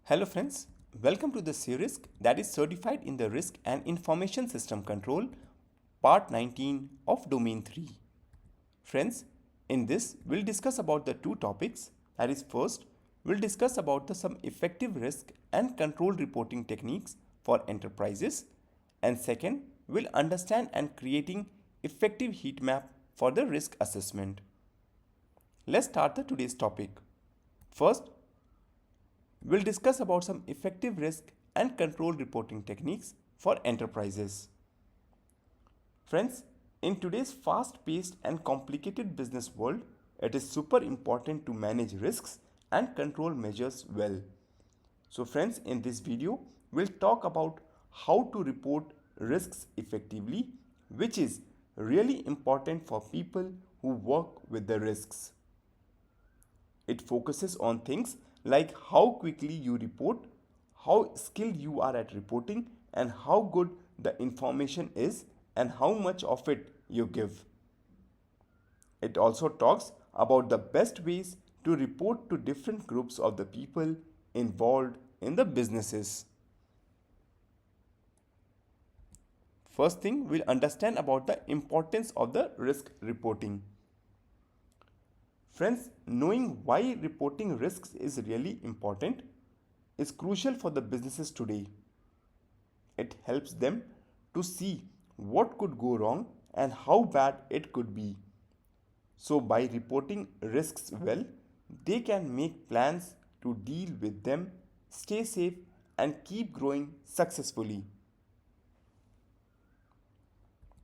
Hello friends, welcome to the CRISC, that is certified in the Risk and Information System Control, part 19 of domain 3. Friends, in this we'll discuss about the two topics. That is, first we'll discuss about some effective risk and control reporting techniques for enterprises, and second we'll understand and creating effective heat map for the risk assessment. Let's start the today's topic. First, we'll discuss about some effective risk and control reporting techniques for enterprises. Friends, in today's fast-paced and complicated business world, it is super important to manage risks and control measures well. So friends, in this video, we'll talk about how to report risks effectively, which is really important for people who work with the risks. It focuses on things like how quickly you report, how skilled you are at reporting, and how good the information is and how much of it you give. It also talks about the best ways to report to different groups of the people involved in the businesses. First thing, we'll understand about the importance of the risk reporting. Friends, knowing why reporting risks is really important is crucial for the businesses today. It helps them to see what could go wrong and how bad it could be. So by reporting risks well, they can make plans to deal with them, stay safe, and keep growing successfully.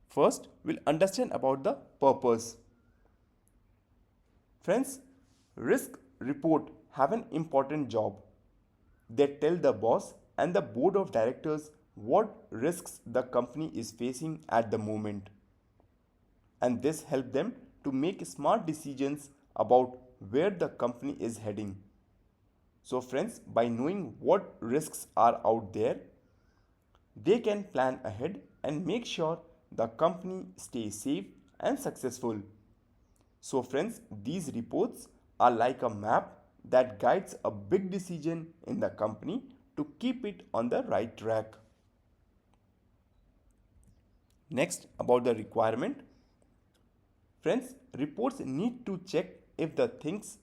First, we'll understand about the purpose. Friends, risk report have an important job. They tell the boss and the board of directors what risks the company is facing at the moment. And this helps them to make smart decisions about where the company is heading. So friends, by knowing what risks are out there, they can plan ahead and make sure the company stays safe and successful. So friends, these reports are like a map that guides a big decision in the company to keep it on the right track. Next, about the requirement. Friends, reports need to check if the things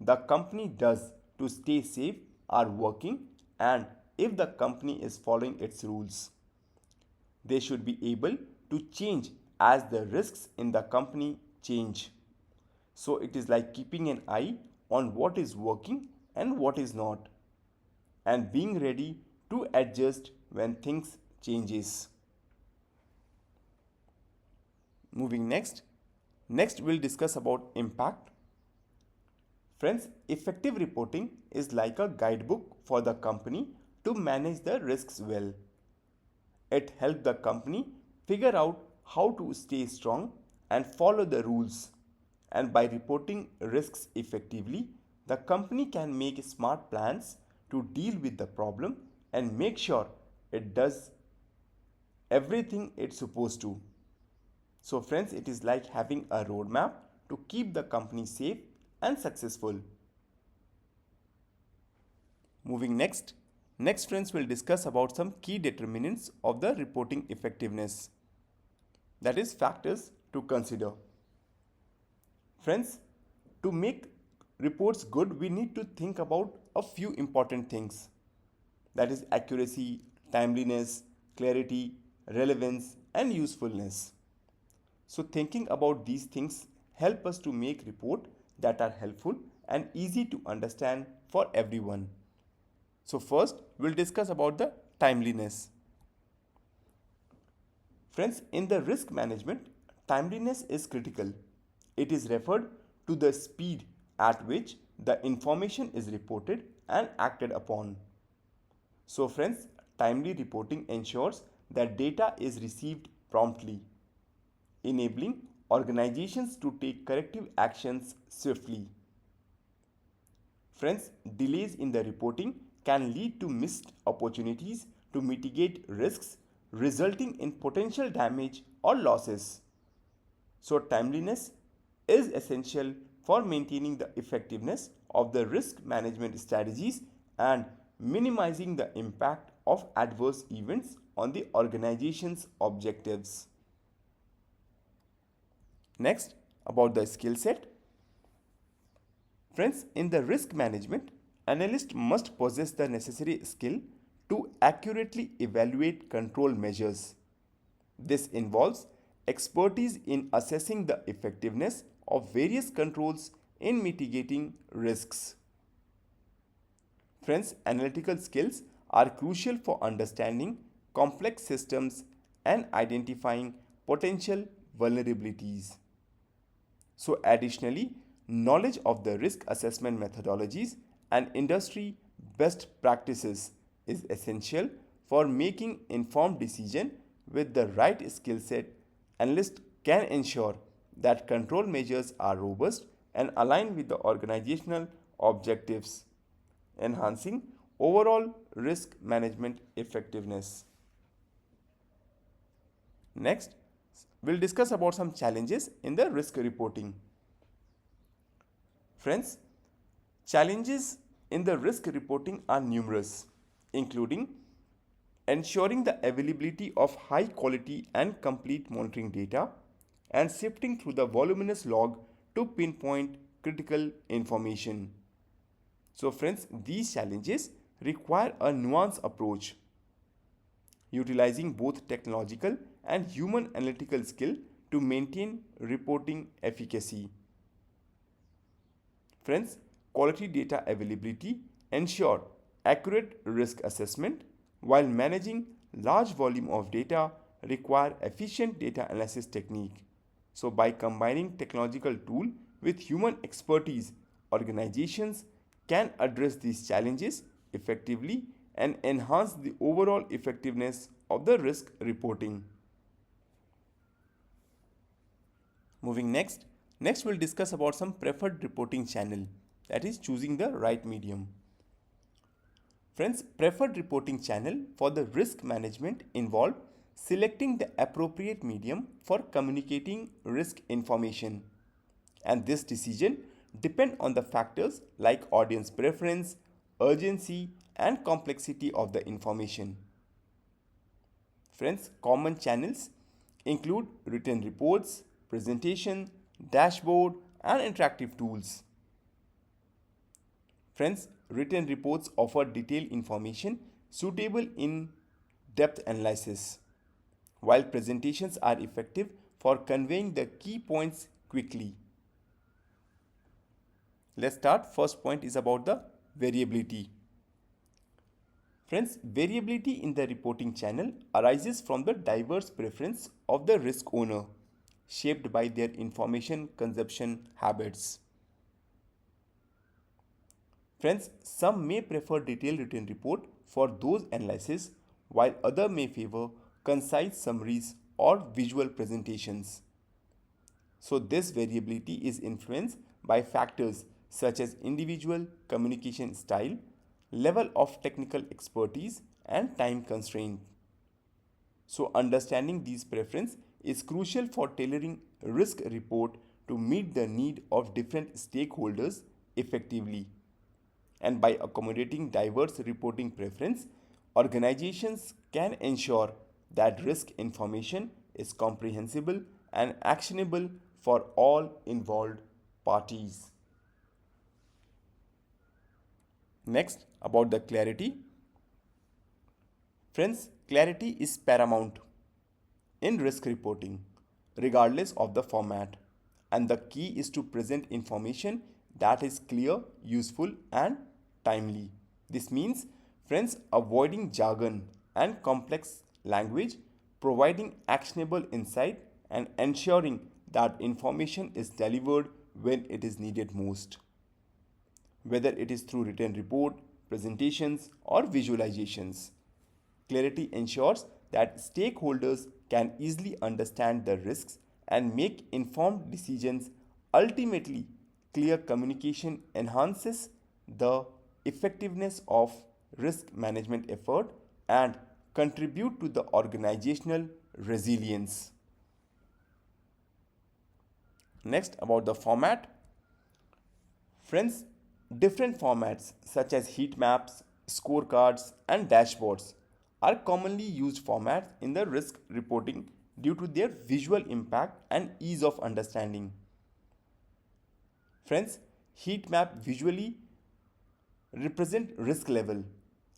the company does to stay safe are working and if the company is following its rules. They should be able to change as the risks in the company change. So it is like keeping an eye on what is working and what is not, and being ready to adjust when things changes. Moving next we'll discuss about impact. Friends, effective reporting is like a guidebook for the company to manage the risks well. It helps the company figure out how to stay strong and follow the rules. And by reporting risks effectively, the company can make smart plans to deal with the problem and make sure it does everything it's supposed to. So friends, it is like having a roadmap to keep the company safe and successful. Moving next friends, we'll discuss about some key determinants of the reporting effectiveness. That is, factors to consider. Friends, to make reports good, we need to think about a few important things. That is accuracy, timeliness, clarity, relevance, and usefulness. So thinking about these things help us to make reports that are helpful and easy to understand for everyone. So first, we'll discuss about the timeliness. Friends, in the risk management, timeliness is critical. It is referred to the speed at which the information is reported and acted upon. So friends, timely reporting ensures that data is received promptly, enabling organizations to take corrective actions swiftly. Friends, delays in the reporting can lead to missed opportunities to mitigate risks, resulting in potential damage or losses. So timeliness is essential for maintaining the effectiveness of the risk management strategies and minimizing the impact of adverse events on the organization's objectives. Next, about the skill set. Friends, in the risk management, analysts must possess the necessary skill to accurately evaluate control measures. This involves expertise in assessing the effectiveness of various controls in mitigating risks. Friends, analytical skills are crucial for understanding complex systems and identifying potential vulnerabilities. So, additionally, knowledge of the risk assessment methodologies and industry best practices is essential for making informed decisions. With the right skill set, analysts can ensure that control measures are robust and aligned with the organizational objectives, enhancing overall risk management effectiveness. Next, we'll discuss about some challenges in the risk reporting. Friends, challenges in the risk reporting are numerous, including ensuring the availability of high quality and complete monitoring data and sifting through the voluminous log to pinpoint critical information. So friends, these challenges require a nuanced approach, utilizing both technological and human analytical skill to maintain reporting efficacy. Friends, quality data availability ensure accurate risk assessment while managing large volume of data require efficient data analysis technique. So by combining technological tool with human expertise, organizations can address these challenges effectively and enhance the overall effectiveness of the risk reporting. Moving next we'll discuss about some preferred reporting channel, that is choosing the right medium. Friends, preferred reporting channel for the risk management involve selecting the appropriate medium for communicating risk information. And this decision depends on the factors like audience preference, urgency, and complexity of the information. Friends, common channels include written reports, presentation, dashboard, and interactive tools. Friends, written reports offer detailed information suitable in depth analysis, while presentations are effective for conveying the key points quickly. Let's start. First point is about the variability. Friends, variability in the reporting channel arises from the diverse preference of the risk owner, shaped by their information consumption habits. Friends, some may prefer detailed written report for those analysis, while others may favor concise summaries or visual presentations. So this variability is influenced by factors such as individual communication style, level of technical expertise, and time constraint. So understanding these preferences is crucial for tailoring risk report to meet the need of different stakeholders effectively. And by accommodating diverse reporting preference, organizations can ensure that risk information is comprehensible and actionable for all involved parties. Next, about the clarity. Friends, clarity is paramount in risk reporting, regardless of the format. And the key is to present information that is clear, useful, and timely. This means, friends, avoiding jargon and complex language, providing actionable insight, and ensuring that information is delivered when it is needed most. Whether it is through written report, presentations, or visualizations, clarity ensures that stakeholders can easily understand the risks and make informed decisions. Ultimately, clear communication enhances the effectiveness of risk management effort and contribute to the organizational resilience. Next, about the format. Friends, different formats such as heat maps, scorecards, and dashboards are commonly used formats in the risk reporting due to their visual impact and ease of understanding. Friends, heat map visually represent risk level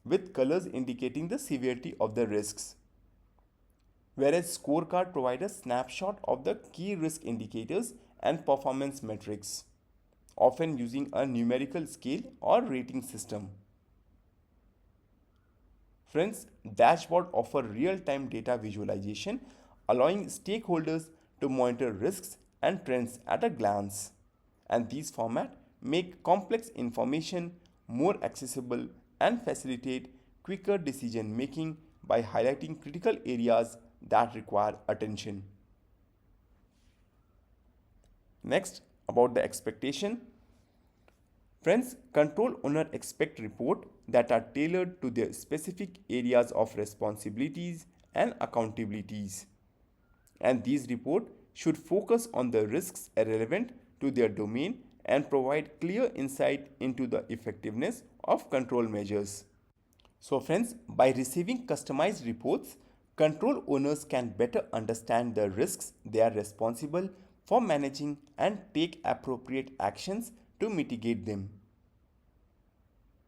with colors indicating the severity of the risks, whereas scorecard provide a snapshot of the key risk indicators and performance metrics, often using a numerical scale or rating system. Friends, dashboard offer real-time data visualization, allowing stakeholders to monitor risks and trends at a glance. And these formats make complex information more accessible and facilitate quicker decision making by highlighting critical areas that require attention. Next, about the expectation. Friends, control owner expect reports that are tailored to their specific areas of responsibilities and accountabilities. And these reports should focus on the risks relevant to their domain and provide clear insight into the effectiveness of control measures. So friends, by receiving customized reports, control owners can better understand the risks they are responsible for managing and take appropriate actions to mitigate them.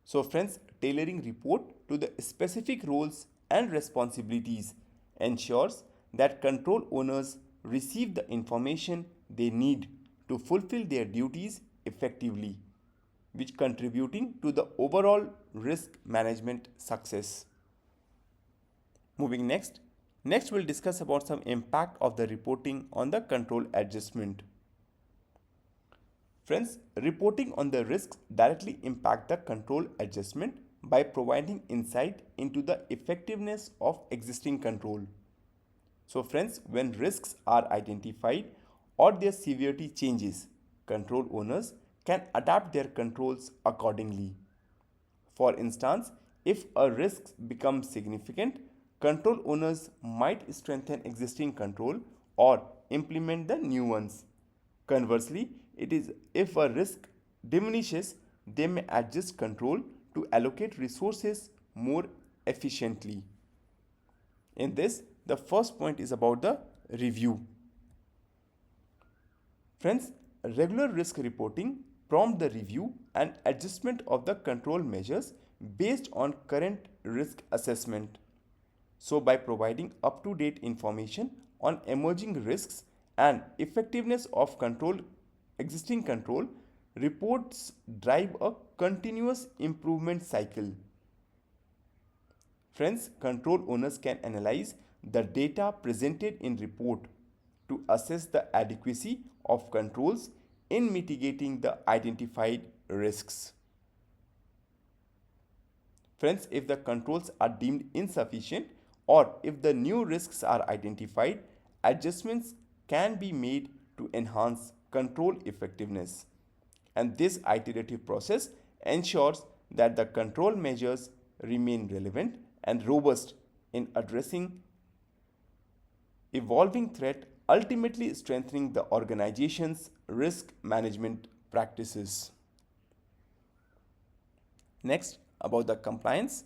So friends, tailoring report to the specific roles and responsibilities ensures that control owners receive the information they need to fulfill their duties effectively, which contributing to the overall risk management success. Moving next we'll discuss about some impact of the reporting on the control adjustment. Friends, reporting on the risks directly impact the control adjustment by providing insight into the effectiveness of existing control. So friends, when risks are identified or their severity changes, control owners can adapt their controls accordingly. For instance, if a risk becomes significant, control owners might strengthen existing control or implement the new ones. Conversely, it is if a risk diminishes, they may adjust control to allocate resources more efficiently. In this, the first point is about the review. Friends, regular risk reporting prompt the review and adjustment of the control measures based on current risk assessment. So by providing up-to-date information on emerging risks and effectiveness of existing control, reports drive a continuous improvement cycle. Friends, control owners can analyze the data presented in report to assess the adequacy of controls in mitigating the identified risks. Friends, if the controls are deemed insufficient or if the new risks are identified, adjustments can be made to enhance control effectiveness. And this iterative process ensures that the control measures remain relevant and robust in addressing evolving threat, ultimately strengthening the organization's risk management practices. Next, about the compliance.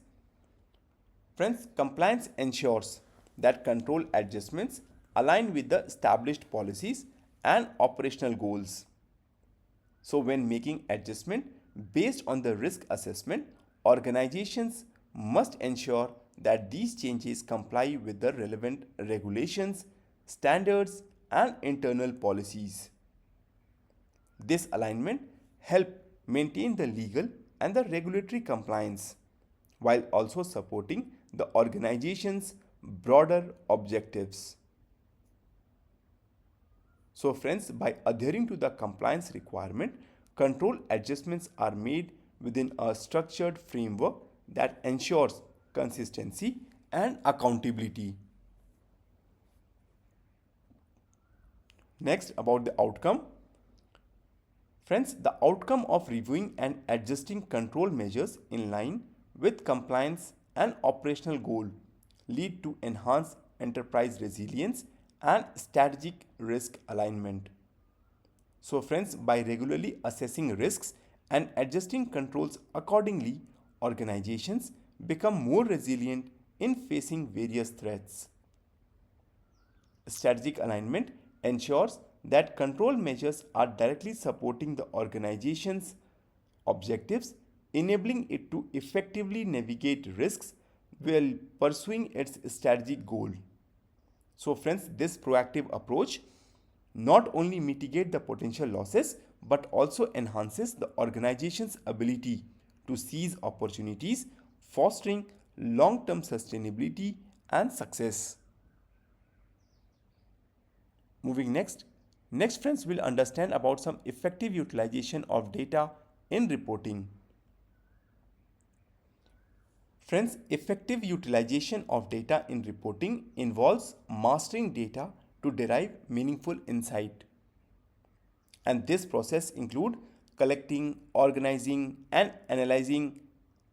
Friends, compliance ensures that control adjustments align with the established policies and operational goals. So when making adjustment based on the risk assessment, organizations must ensure that these changes comply with the relevant regulations, standards, and internal policies. This alignment helps maintain the legal and the regulatory compliance while also supporting the organization's broader objectives. So friends, by adhering to the compliance requirement, control adjustments are made within a structured framework that ensures consistency and accountability. Next, about the outcome. Friends, the outcome of reviewing and adjusting control measures in line with compliance and operational goal lead to enhanced enterprise resilience and strategic risk alignment. So friends, by regularly assessing risks and adjusting controls accordingly, organizations become more resilient in facing various threats. Strategic alignment ensures that control measures are directly supporting the organization's objectives, enabling it to effectively navigate risks while pursuing its strategic goal. So friends, this proactive approach not only mitigates the potential losses but also enhances the organization's ability to seize opportunities, fostering long-term sustainability and success. Moving next friends will understand about some effective utilization of data in reporting. Friends, effective utilization of data in reporting involves mastering data to derive meaningful insight. And this process includes collecting, organizing, and analyzing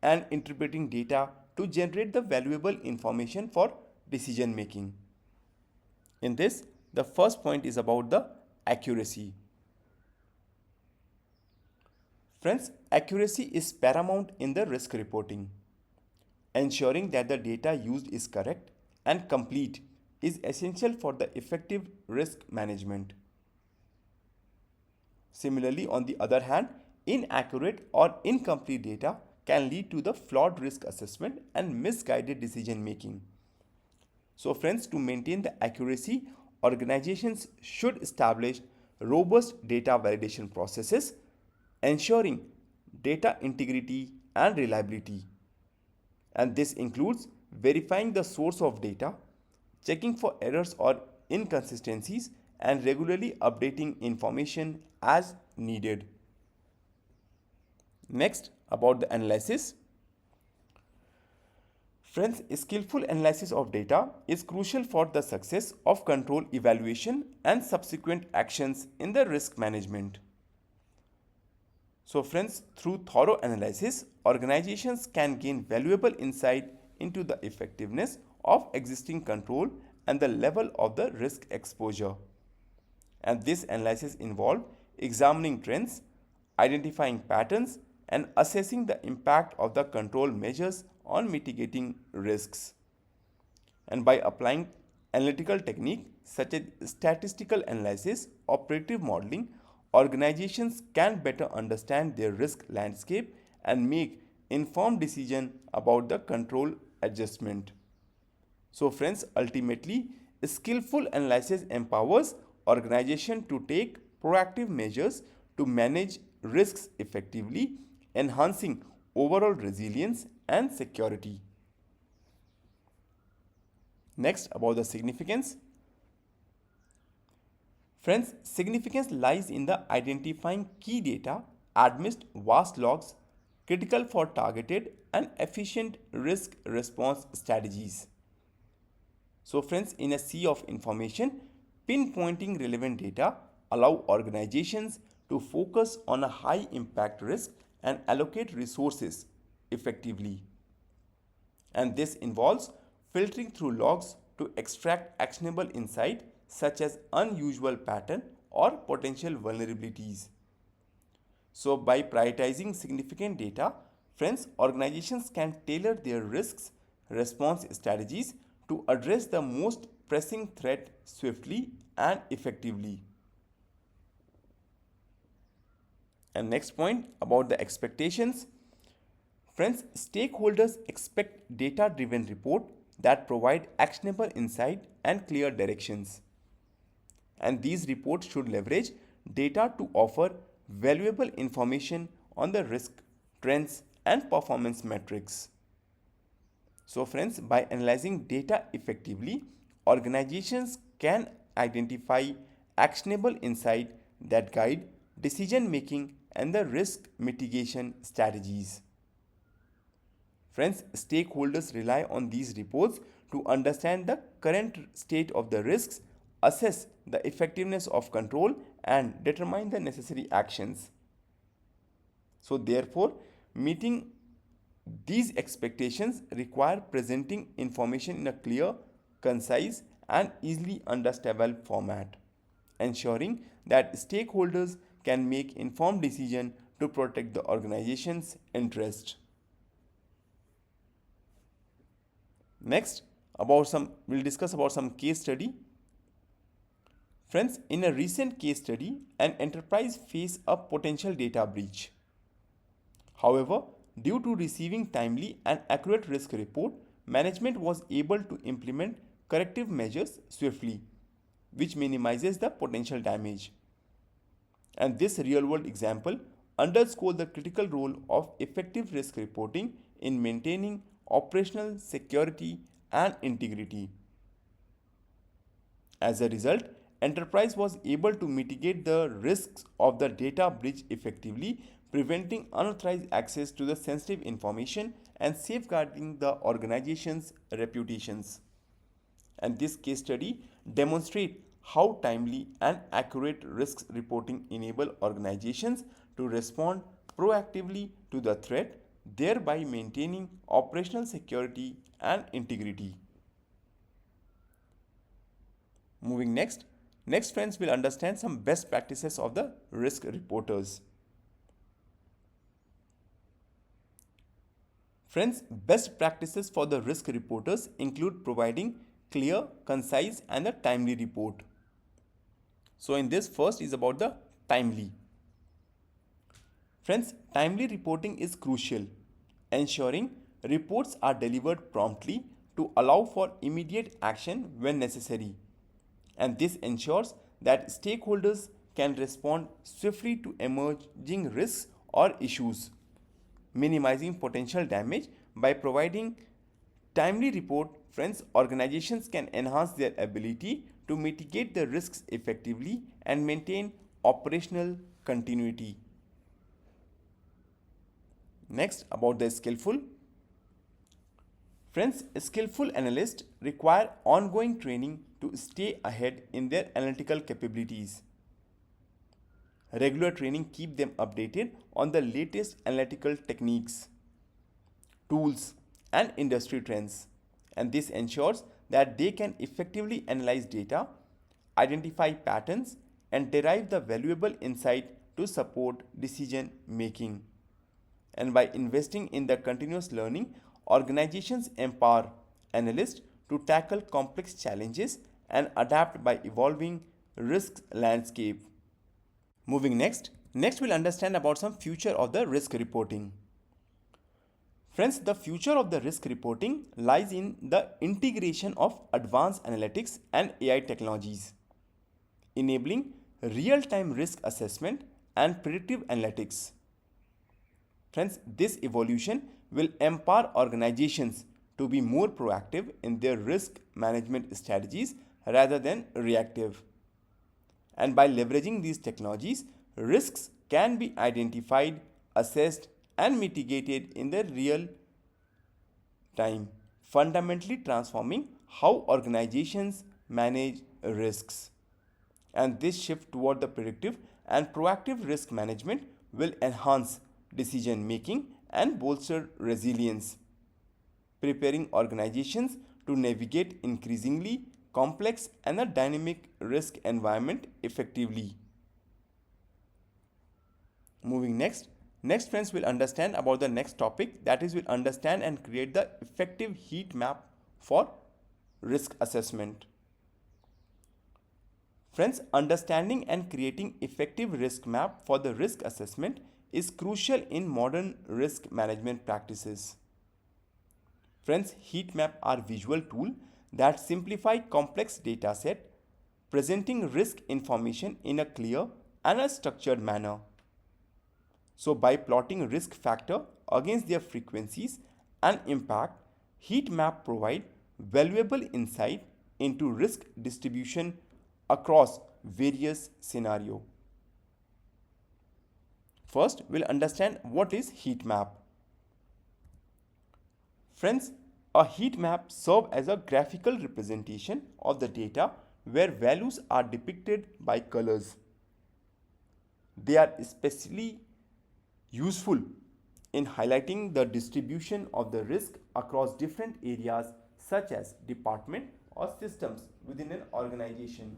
and interpreting data to generate the valuable information for decision making. In this, the first point is about the accuracy. Friends, accuracy is paramount in the risk reporting. Ensuring that the data used is correct and complete is essential for the effective risk management. Similarly, on the other hand, inaccurate or incomplete data can lead to the flawed risk assessment and misguided decision making. So friends, to maintain the accuracy, organizations should establish robust data validation processes, ensuring data integrity and reliability. And this includes verifying the source of data, checking for errors or inconsistencies, and regularly updating information as needed. Next, about the analysis. Friends, skillful analysis of data is crucial for the success of control evaluation and subsequent actions in the risk management. So friends, through thorough analysis, organizations can gain valuable insight into the effectiveness of existing control and the level of the risk exposure. And this analysis involves examining trends, identifying patterns, and assessing the impact of the control measures on mitigating risks. And by applying analytical techniques such as statistical analysis, operative modeling, organizations can better understand their risk landscape and make informed decisions about the control adjustment. So friends, ultimately, skillful analysis empowers organizations to take proactive measures to manage risks effectively, enhancing overall resilience and security. Next, about the significance. Friends, significance lies in the identifying key data amidst vast logs critical for targeted and efficient risk response strategies. So friends, in a sea of information, pinpointing relevant data allow organizations to focus on a high impact risk and allocate resources effectively. And this involves filtering through logs to extract actionable insight such as unusual pattern or potential vulnerabilities. So by prioritizing significant data, friends, organizations can tailor their risks response strategies to address the most pressing threat swiftly and effectively. And next point, about the expectations. Friends, stakeholders expect data-driven report that provide actionable insight and clear directions. And these reports should leverage data to offer valuable information on the risk, trends, and performance metrics. So friends, by analyzing data effectively, organizations can identify actionable insight that guide decision making and the risk mitigation strategies. Friends, stakeholders rely on these reports to understand the current state of the risks, assess the effectiveness of control, and determine the necessary actions. So therefore, meeting these expectations require presenting information in a clear, concise, and easily understandable format, ensuring that stakeholders can make informed decisions to protect the organization's interest. Next, we'll discuss about some case study. Friends, in a recent case study, an enterprise faced a potential data breach. However, due to receiving timely and accurate risk report, management was able to implement corrective measures swiftly, which minimizes the potential damage. And this real-world example underscores the critical role of effective risk reporting in maintaining operational security and integrity. As a result, enterprise was able to mitigate the risks of the data breach effectively, preventing unauthorized access to the sensitive information and safeguarding the organization's reputations. And this case study demonstrates how timely and accurate risk reporting enable organizations to respond proactively to the threat, thereby maintaining operational security and integrity. Moving next. Next, friends, will understand some best practices of the risk reporters. Friends, best practices for the risk reporters include providing clear, concise, and a timely report. So in this, first is about the timely. Friends, timely reporting is crucial, ensuring reports are delivered promptly to allow for immediate action when necessary. And this ensures that stakeholders can respond swiftly to emerging risks or issues, minimizing potential damage. By providing timely report, friends, organizations can enhance their ability to mitigate the risks effectively and maintain operational continuity. Next, about the skillful. Friends, skillful analysts require ongoing training to stay ahead in their analytical capabilities. Regular training keeps them updated on the latest analytical techniques, tools, and industry trends. And this ensures that they can effectively analyze data, identify patterns, and derive the valuable insight to support decision making. And by investing in the continuous learning, organizations empower analysts to tackle complex challenges and adapt by evolving risk landscape. Moving next we'll understand about some future of the risk reporting. Friends, the future of the risk reporting lies in the integration of advanced analytics and AI technologies, enabling real-time risk assessment and predictive analytics. Friends, this evolution will empower organizations to be more proactive in their risk management strategies rather than reactive. And by leveraging these technologies, risks can be identified, assessed, and mitigated in the real time, fundamentally transforming how organizations manage risks. And this shift toward the predictive and proactive risk management will enhance decision making and bolster resilience, preparing organizations to navigate increasingly complex and a dynamic risk environment effectively. Moving next, friends, will understand about the next topic, that is, will understand and create the effective heat map for risk assessment. Friends, understanding and creating effective risk map for the risk assessment is crucial in modern risk management practices. Friends, heat map are visual tools that simplify complex data set, presenting risk information in a clear and a structured manner. So by plotting risk factor against their frequencies and impact, heat map provide valuable insight into risk distribution across various scenarios. First, we'll understand what is heat map. Friends, a heat map serves as a graphical representation of the data where values are depicted by colors. They are especially useful in highlighting the distribution of the risk across different areas such as department or systems within an organization.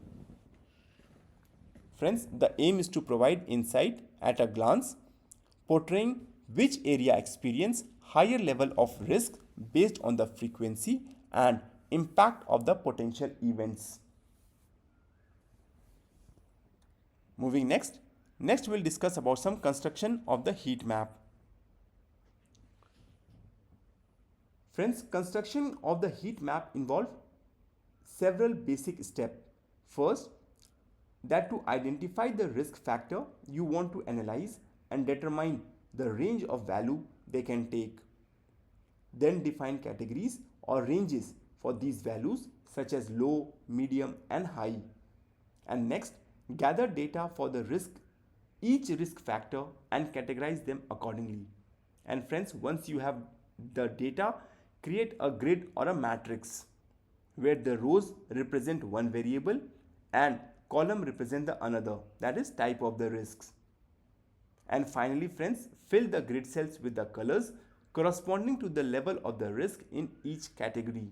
Friends, the aim is to provide insight at a glance, portraying which area experience higher level of risk based on the frequency and impact of the potential events. Moving next we'll discuss about some construction of the heat map. Friends, construction of the heat map involves several basic steps. First, that to identify the risk factor you want to analyze and determine the range of value they can take. Then define categories or ranges for these values such as low, medium and high. And next, gather data for the each risk factor and categorize them accordingly. And friends, once you have the data, create a grid or a matrix where the rows represent one variable and column represent the another, that is type of the risks. And finally friends, fill the grid cells with the colors corresponding to the level of the risk in each category.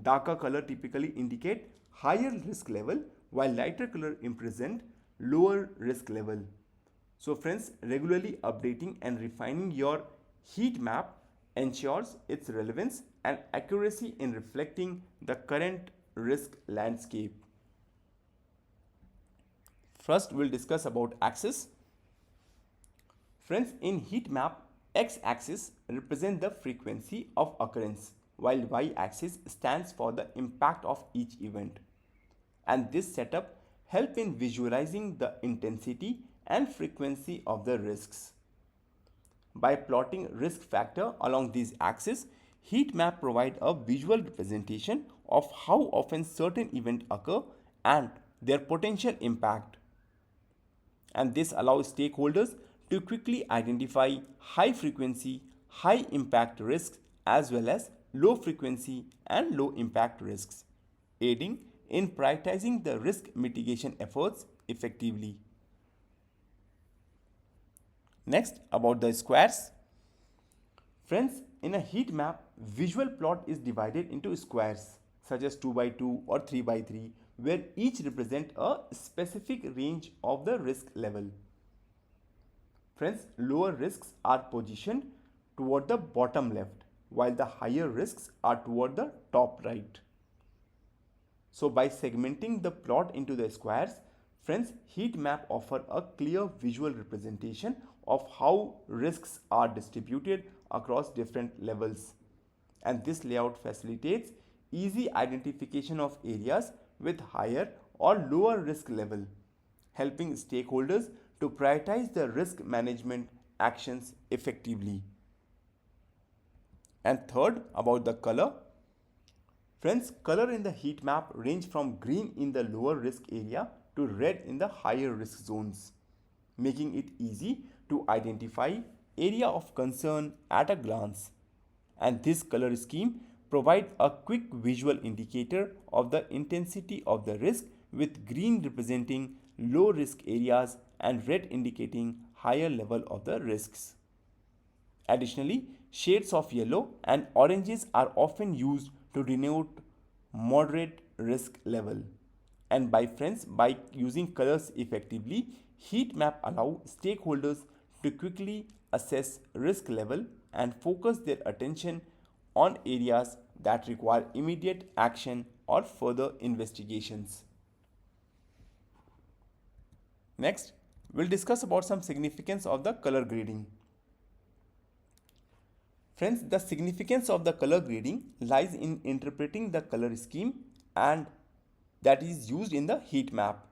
Darker color typically indicate higher risk level while lighter color represent lower risk level. So friends, regularly updating and refining your heat map ensures its relevance and accuracy in reflecting the current risk landscape. First, we'll discuss about axis. Friends, in heat map, x-axis represents the frequency of occurrence, while y-axis stands for the impact of each event. And this setup helps in visualizing the intensity and frequency of the risks. By plotting risk factor along these axes, heat map provides a visual representation of how often certain events occur and their potential impact. And this allows stakeholders to quickly identify high frequency, high impact risks as well as low frequency and low impact risks, aiding in prioritizing the risk mitigation efforts effectively. Next, about the squares. Friends, in a heat map, visual plot is divided into squares such as 2 by 2 or 3 by 3, where each represent a specific range of the risk level. Friends, lower risks are positioned toward the bottom left, while the higher risks are toward the top right. So by segmenting the plot into the squares, friends, heat map offer a clear visual representation of how risks are distributed across different levels. And this layout facilitates easy identification of areas with higher or lower risk level, helping stakeholders to prioritize the risk management actions effectively. And third, about the color. Friends, color in the heat map range from green in the lower risk area to red in the higher risk zones, making it easy to identify area of concern at a glance. And this color scheme provides a quick visual indicator of the intensity of the risk, with green representing low risk areas and red indicating higher level of the risks. Additionally, shades of yellow and oranges are often used to denote moderate risk level. And by using colors effectively, heat map allow stakeholders to quickly assess risk level and focus their attention on areas that require immediate action or further investigations. Next, we'll discuss about some significance of the color grading. Friends, the significance of the color grading lies in interpreting the color scheme and that is used in the heat map.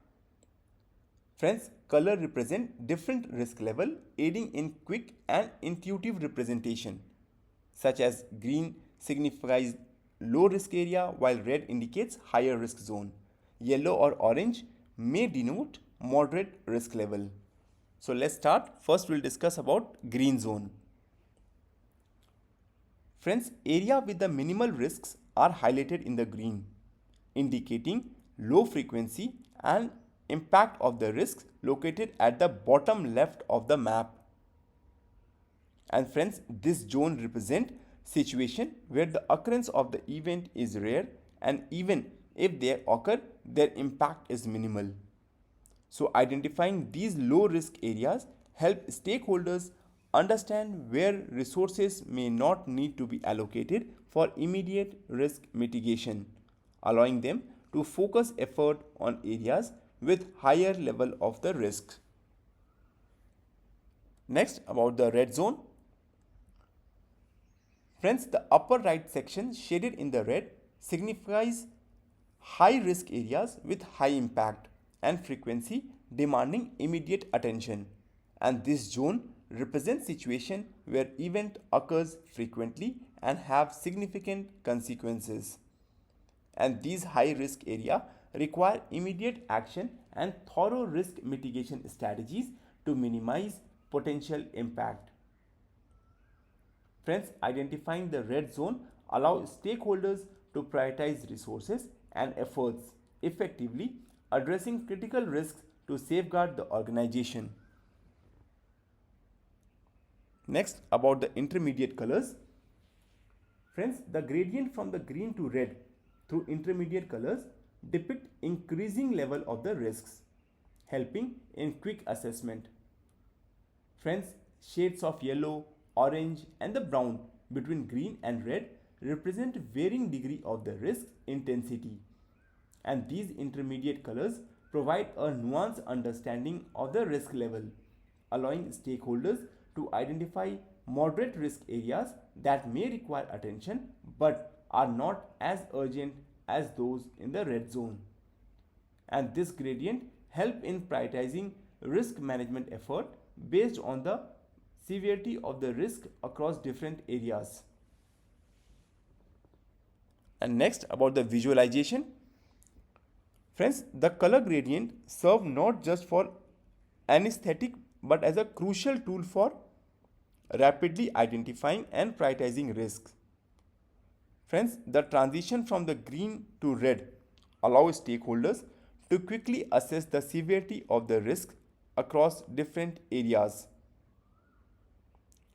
Friends, color represent different risk level, aiding in quick and intuitive representation, such as green signifies low risk area while red indicates higher risk zone. Yellow or orange may denote moderate risk level. So let's start. First we'll discuss about green zone. Friends, area with the minimal risks are highlighted in the green, indicating low frequency and impact of the risks located at the bottom left of the map. And friends, this zone represents situation where the occurrence of the event is rare, and even if they occur, their impact is minimal. So identifying these low risk areas help stakeholders understand where resources may not need to be allocated for immediate risk mitigation, allowing them to focus effort on areas with higher level of the risk. Next, about the red zone. Friends, the upper right section shaded in the red signifies high risk areas with high impact and frequency demanding immediate attention, and this zone represents situation where event occurs frequently and have significant consequences, and these high risk area require immediate action and thorough risk mitigation strategies to minimize potential impact. Friends, identifying the red zone allows stakeholders to prioritize resources and efforts effectively, addressing critical risks to safeguard the organization. Next, about the intermediate colors. Friends, the gradient from the green to red through intermediate colors depict increasing level of the risks, helping in quick assessment. Friends, shades of yellow, orange and the brown between green and red represent varying degree of the risk intensity, and these intermediate colors provide a nuanced understanding of the risk level, allowing stakeholders to identify moderate risk areas that may require attention but are not as urgent as those in the red zone. And this gradient help in prioritizing risk management effort based on the severity of the risk across different areas. And next, about the visualization. Friends, the color gradient serve not just for anesthetic but as a crucial tool for rapidly identifying and prioritizing risks. Friends, the transition from the green to red allows stakeholders to quickly assess the severity of the risk across different areas.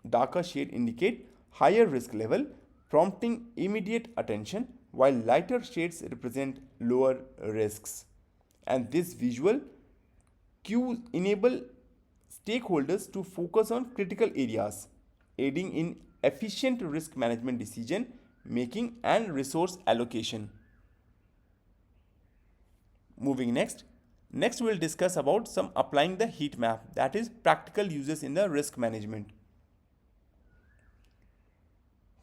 Darker shade indicate higher risk level, prompting immediate attention, while lighter shades represent lower risks. And this visual cues enable stakeholders to focus on critical areas, aiding in efficient risk management decision making and resource allocation. Moving next we'll discuss about some applying the heat map, that is practical uses in the risk management.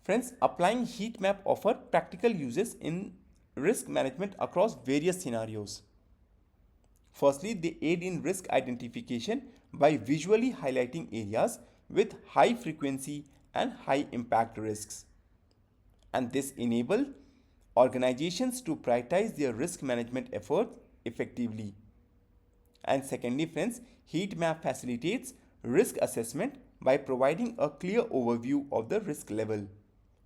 Friends, applying heat map offer practical uses in risk management across various scenarios. Firstly, they aid in risk identification by visually highlighting areas with high frequency and high impact risks. And this enable organizations to prioritize their risk management efforts effectively. And secondly, friends, heat map facilitates risk assessment by providing a clear overview of the risk level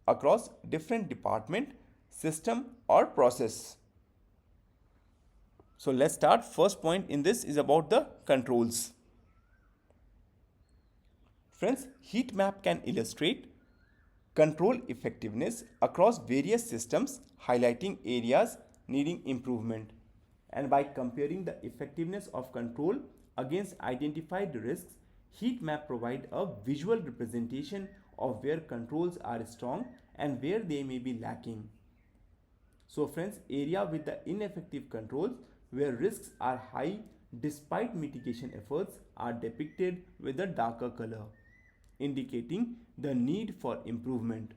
across different department, system or process. So let's start. First point in this is about the controls. Friends, heat map can illustrate control effectiveness across various systems, highlighting areas needing improvement. And by comparing the effectiveness of control against identified risks, heat map provide a visual representation of where controls are strong and where they may be lacking. So friends, area with the ineffective controls where risks are high despite mitigation efforts are depicted with a darker color, indicating the need for improvement.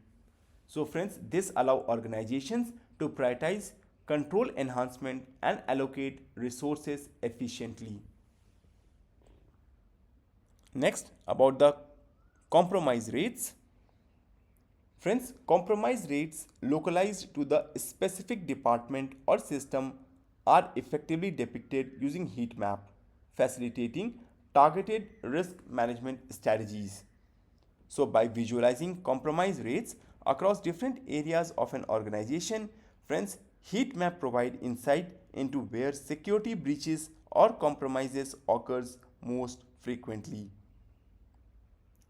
So friends, this allows organizations to prioritize control enhancement and allocate resources efficiently. Next, about the compromise rates. Friends, compromise rates localized to the specific department or system are effectively depicted using heat map, facilitating targeted risk management strategies. So by visualizing compromise rates across different areas of an organization, friends, heat map provide insight into where security breaches or compromises occurs most frequently.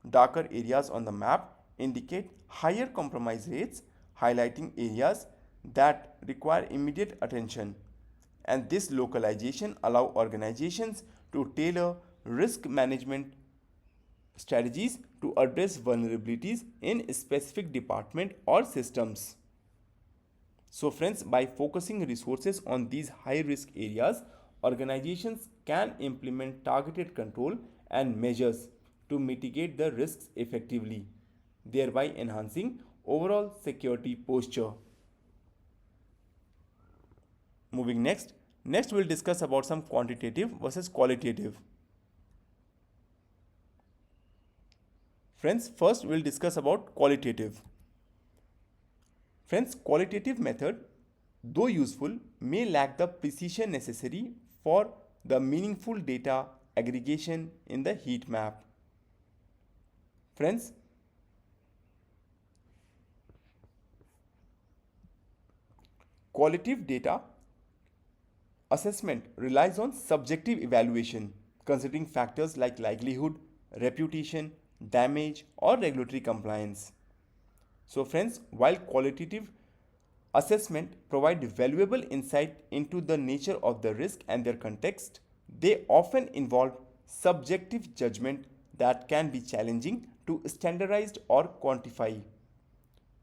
Darker areas on the map indicate higher compromise rates, highlighting areas that require immediate attention. And this localization allows organizations to tailor risk management strategies to address vulnerabilities in specific department or systems. So friends, by focusing resources on these high risk areas, organizations can implement targeted control and measures to mitigate the risks effectively, thereby enhancing overall security posture. Moving next we'll discuss about some quantitative versus qualitative. Friends, first we'll discuss about qualitative. Friends, qualitative method, though useful, may lack the precision necessary for the meaningful data aggregation in the heat map. Friends, qualitative data assessment relies on subjective evaluation, considering factors like likelihood, reputation, damage, or regulatory compliance. So, friends, while qualitative assessment provide valuable insight into the nature of the risk and their context, they often involve subjective judgment that can be challenging to standardize or quantify.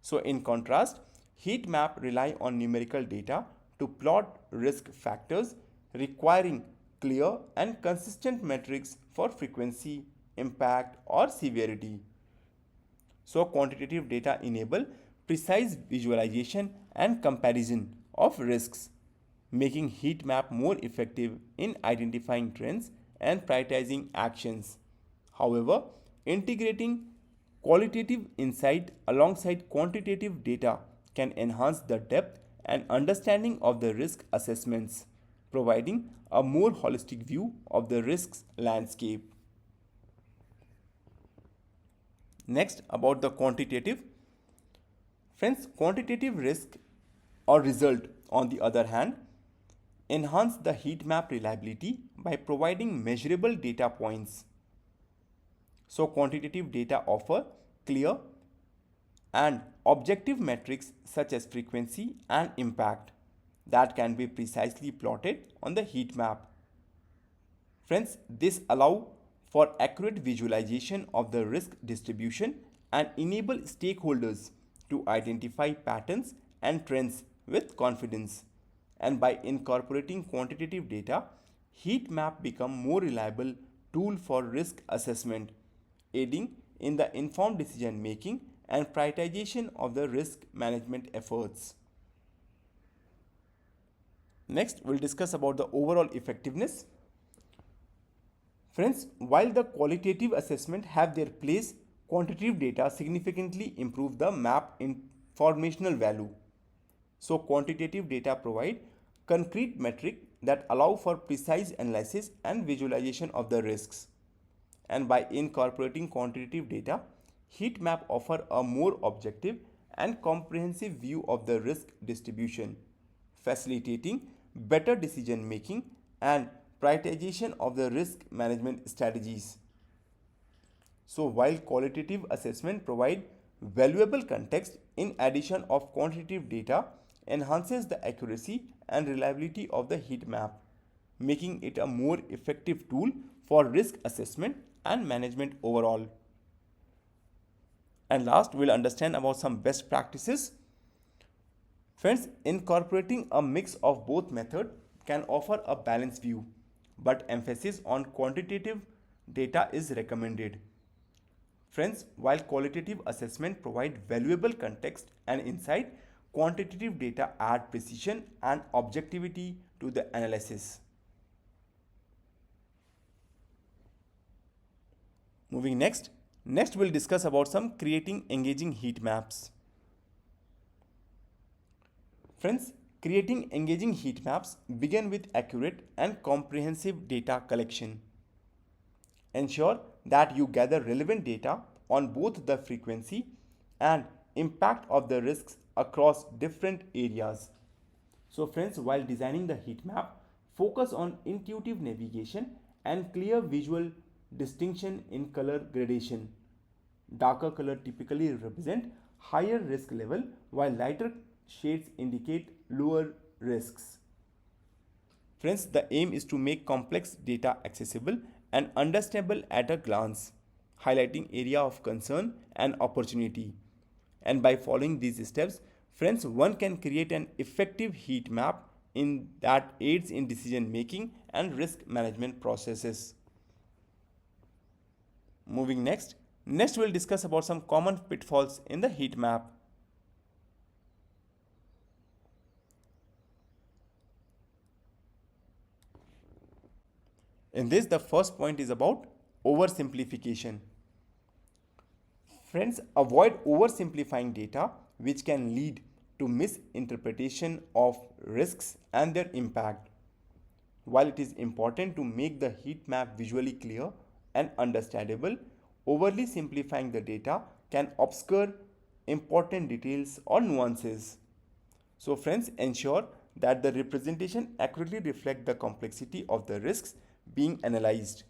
So in contrast, heat map rely on numerical data to plot risk factors, requiring clear and consistent metrics for frequency, impact, or severity. So quantitative data enable precise visualization and comparison of risks, making heat map more effective in identifying trends and prioritizing actions. However, integrating qualitative insight alongside quantitative data can enhance the depth and understanding of the risk assessments, providing a more holistic view of the risks landscape. Next, about the quantitative. Friends, quantitative risk or result, on the other hand, enhance the heat map reliability by providing measurable data points. So, quantitative data offer clear and objective metrics such as frequency and impact that can be precisely plotted on the heat map. Friends, this allow for accurate visualization of the risk distribution and enable stakeholders to identify patterns and trends with confidence. And by incorporating quantitative data, heat map become more reliable tool for risk assessment, aiding in the informed decision making and prioritization of the risk management efforts. Next, we'll discuss about the overall effectiveness. Friends, while the qualitative assessment have their place, quantitative data significantly improve the map informational value. So quantitative data provide concrete metric that allow for precise analysis and visualization of the risks. And by incorporating quantitative data, heat map offer a more objective and comprehensive view of the risk distribution, facilitating better decision making and prioritization of the risk management strategies. So while qualitative assessment provide valuable context, in addition of quantitative data enhances the accuracy and reliability of the heat map, making it a more effective tool for risk assessment and management overall. And last, we'll understand about some best practices. Friends, incorporating a mix of both method can offer a balanced view, but emphasis on quantitative data is recommended. Friends, while qualitative assessment provide valuable context and insight, quantitative data add precision and objectivity to the analysis. Moving next we'll discuss about some creating engaging heat maps. Friends, creating engaging heat maps begin with accurate and comprehensive data collection. Ensure that you gather relevant data on both the frequency and impact of the risks across different areas. So friends, while designing the heat map, focus on intuitive navigation and clear visual distinction in color gradation. Darker color typically represent higher risk level while lighter shades indicate lower risks. Friends, the aim is to make complex data accessible and understandable at a glance. highlighting area of concern and opportunity. And by following these steps, friends, one can create an effective heat map in that aids in decision making and risk management processes. Moving next we'll discuss about some common pitfalls in the heat map. In this, the first point is about oversimplification. Friends, avoid oversimplifying data which can lead to misinterpretation of risks and their impact. While it is important to make the heat map visually clear and understandable, overly simplifying the data can obscure important details or nuances. So friends, ensure that the representation accurately reflects the complexity of the risks being analyzed.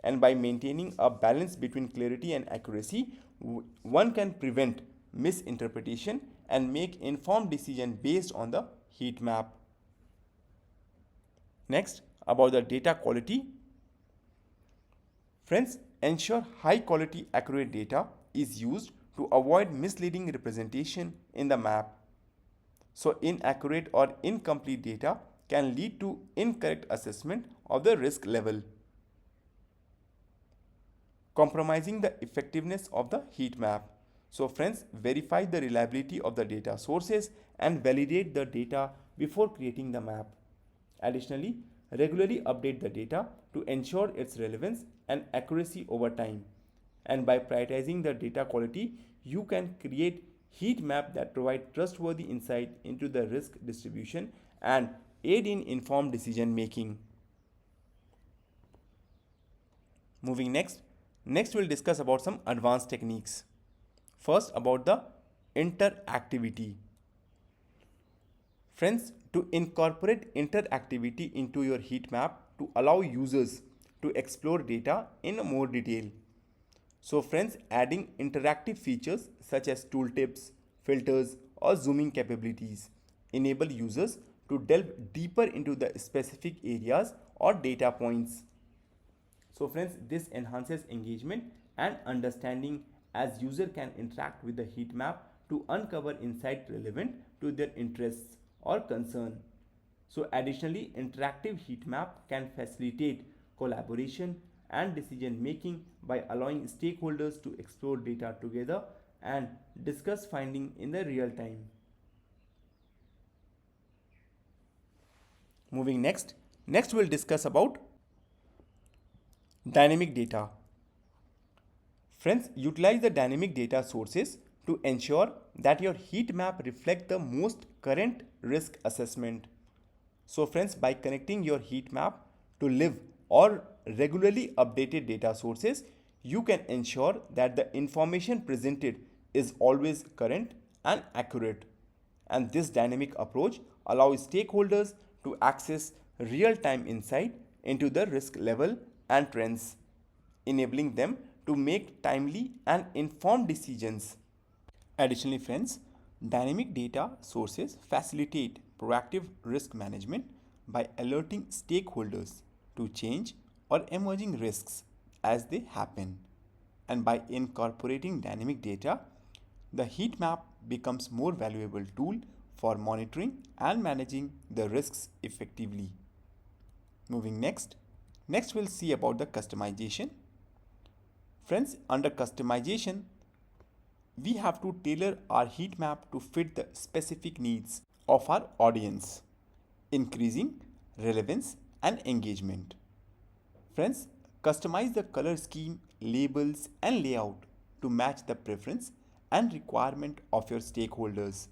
And by maintaining a balance between clarity and accuracy, one can prevent misinterpretation and make informed decision based on the heat map. Next, about the data quality. Friends, ensure high quality accurate data is used to avoid misleading representation in the map. So inaccurate or incomplete data can lead to incorrect assessment of the risk level, compromising the effectiveness of the heat map. So friends, verify the reliability of the data sources and validate the data before creating the map. Additionally, regularly update the data to ensure its relevance and accuracy over time. And by prioritizing the data quality, you can create heat map that provide trustworthy insight into the risk distribution and aid in informed decision making. Moving next we'll discuss about some advanced techniques. First, about the interactivity. Friends, to incorporate interactivity into your heat map to allow users to explore data in more detail. So friends, adding interactive features such as tooltips, filters or zooming capabilities enable users to delve deeper into the specific areas or data points. So friends, this enhances engagement and understanding as user can interact with the heat map to uncover insight relevant to their interests or concern. So additionally, interactive heat map can facilitate collaboration and decision making by allowing stakeholders to explore data together and discuss findings in the real time. Moving next we'll discuss about dynamic data. Friends, utilize the dynamic data sources to ensure that your heat map reflects the most current risk assessment. So friends, by connecting your heat map to live or regularly updated data sources, you can ensure that the information presented is always current and accurate. And this dynamic approach allows stakeholders to access real-time insight into the risk level and trends, enabling them to make timely and informed decisions. Additionally, friends, dynamic data sources facilitate proactive risk management by alerting stakeholders to change or emerging risks as they happen. And by incorporating dynamic data, the heat map becomes more valuable tool for monitoring and managing the risks effectively. Moving next we'll see about the customization. Friends, under customization, we have to tailor our heat map to fit the specific needs of our audience, increasing relevance and engagement. Friends, customize the color scheme, labels and layout to match the preference and requirement of your stakeholders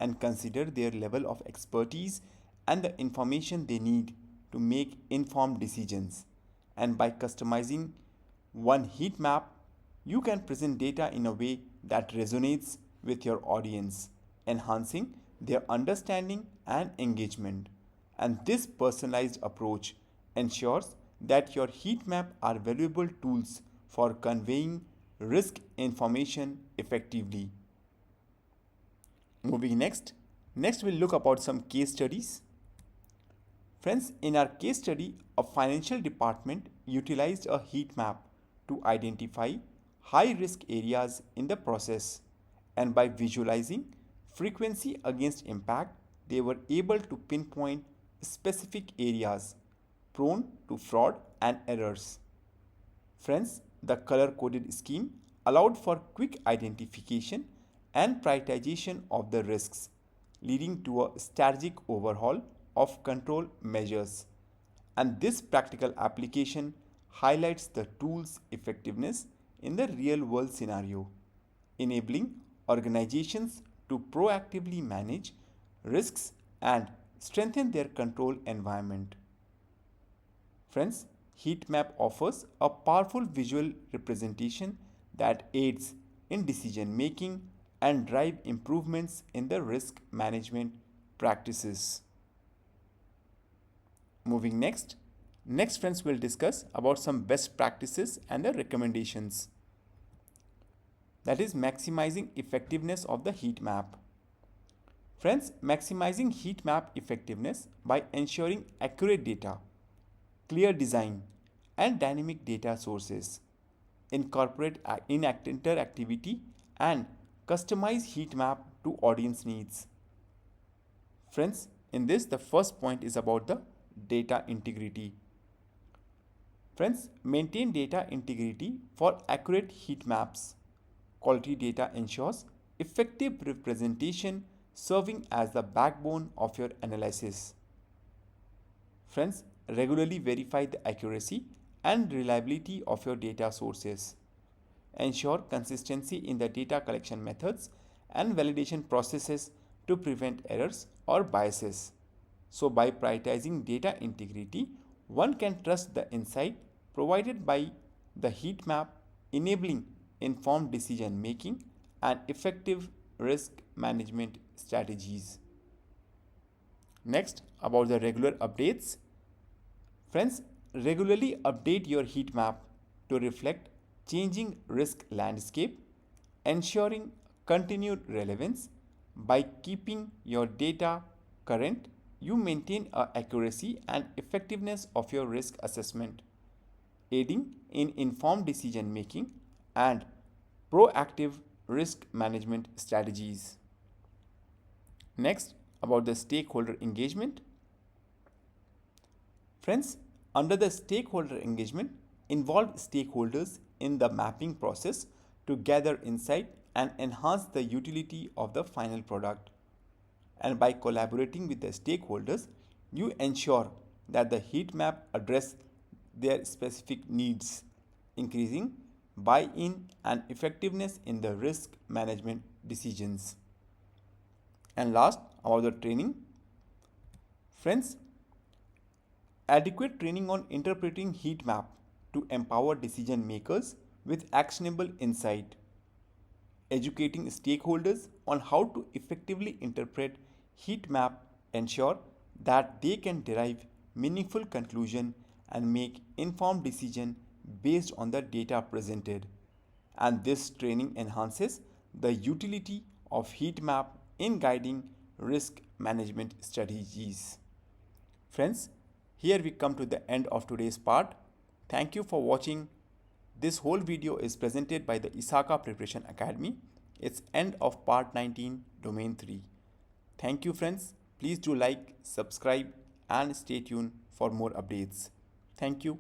and consider their level of expertise and the information they need to make informed decisions. And by customizing one heat map, you can present data in a way that resonates with your audience, enhancing their understanding and engagement. And this personalized approach ensures that your heat map are valuable tools for conveying risk information effectively. Moving next we'll look about some case studies. Friends, in our case study, a financial department utilized a heat map to identify high risk areas in the process, and by visualizing frequency against impact, they were able to pinpoint specific areas prone to fraud and errors. Friends, the color coded scheme allowed for quick identification and prioritization of the risks, leading to a strategic overhaul of control measures. And this practical application highlights the tool's effectiveness in the real world scenario, enabling organizations to proactively manage risks and strengthen their control environment. Friends, heat map offers a powerful visual representation that aids in decision making and drive improvements in the risk management practices. Moving next friends will discuss about some best practices and the recommendations. That is maximizing effectiveness of the heat map. Friends, maximizing heat map effectiveness by ensuring accurate data, clear design, and dynamic data sources. Incorporate interactivity and customize heat map to audience needs. Friends, in this the first point is about the data integrity. Friends, maintain data integrity for accurate heat maps. Quality data ensures effective representation, serving as the backbone of your analysis. Friends, regularly verify the accuracy and reliability of your data sources. Ensure consistency in the data collection methods and validation processes to prevent errors or biases. So, by prioritizing data integrity, one can trust the insight provided by the heat map, enabling informed decision making and effective risk management strategies. Next, about the regular updates. Friends, regularly update your heat map to reflect changing risk landscape, ensuring continued relevance. By keeping your data current, you maintain accuracy and effectiveness of your risk assessment, aiding in informed decision making and proactive risk management strategies. Next, about the stakeholder engagement. Friends, under the stakeholder engagement, involve stakeholders in the mapping process to gather insight and enhance the utility of the final product. And by collaborating with the stakeholders, you ensure that the heat map address their specific needs, increasing buy-in and effectiveness in the risk management decisions. And last, about the training. Friends, adequate training on interpreting heat map to empower decision makers with actionable insight. Educating stakeholders on how to effectively interpret heat map ensure that they can derive meaningful conclusion and make informed decision based on the data presented. And this training enhances the utility of heat map in guiding risk management strategies. Friends, here we come to the end of today's part. Thank you for watching. This whole video is presented by the ISACA Preparation Academy. It's end of part 19, domain 3. Thank you friends. Please do like, subscribe and stay tuned for more updates. Thank you.